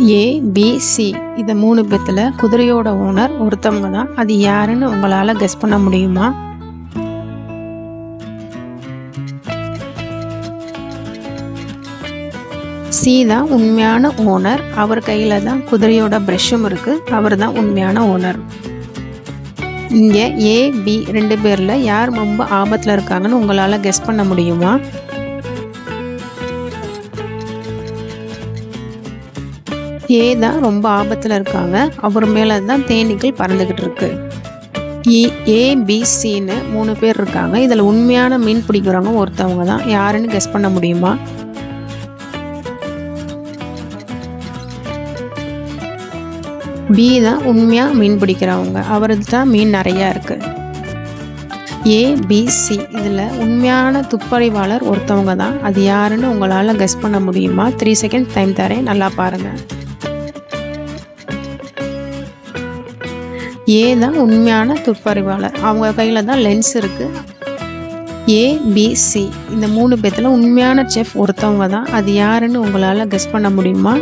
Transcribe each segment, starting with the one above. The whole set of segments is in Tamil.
ஏ, பி, சி இந்த 3 பேத்துல குதிரையோட ஓனர் ஒருத்தவங்க தான். அது யாருன்னு உங்களால கெஸ் பண்ண முடியுமா? சி தான் உண்மையான ஓனர். அவர் கையில தான் குதிரையோட பிரஷும் இருக்கு. அவர் தான் உண்மையான ஓனர். இங்க ஏ, பி 2 பேர்ல யார் ரொம்ப ஆபத்துல இருக்காங்கன்னு உங்களால கெஸ் பண்ண முடியுமா? ஏ தான் ரொம்ப ஆபத்துல இருக்காங்க. அவர் மேல தான் தேனீக்கள் பறந்துகிட்டு இருக்கு. ஏ, பி, சின்னு 3 பேர் இருக்காங்க. இதுல உண்மையான மீன் பிடிக்கிறவங்க ஒருத்தவங்க தான். யாருன்னு கெஸ் பண்ண முடியுமா? பி தான் உண்மையா மீன் பிடிக்கிறவங்க. அவருக்கு தான் மீன் நிறைய இருக்கு. ஏ, பி, சி இதுல உண்மையான துப்பறிவாளர் ஒருத்தவங்க தான். அது யாருன்னு உங்களால கெஸ் பண்ண முடியுமா? 3 செகண்ட் டைம் தரேன், நல்லா பாருங்க. ஏ தான் உண்மையான துப்பறிவாளர். அவங்க கையில தான் லென்ஸ் இருக்கு. ஏ, பி, சி இந்த 3 பேத்துல உண்மையான செஃப் ஒருத்தவங்க தான். அது யாருன்னு உங்களால கெஸ் பண்ண முடியுமா?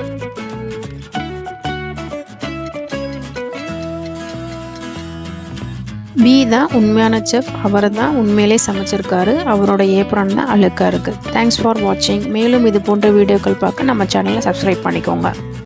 பி தான் உண்மையான செஃப். அவர் தான் உண்மையிலே சமைச்சிருக்காரு. அவரோட ஏப்ரான் தான் அழுக்கா இருக்கு. தேங்க்ஸ் ஃபார் வாட்சிங். மேலும் இது போன்ற வீடியோக்கள் பார்க்க நம்ம சேனலை சப்ஸ்கிரைப் பண்ணிக்கோங்க.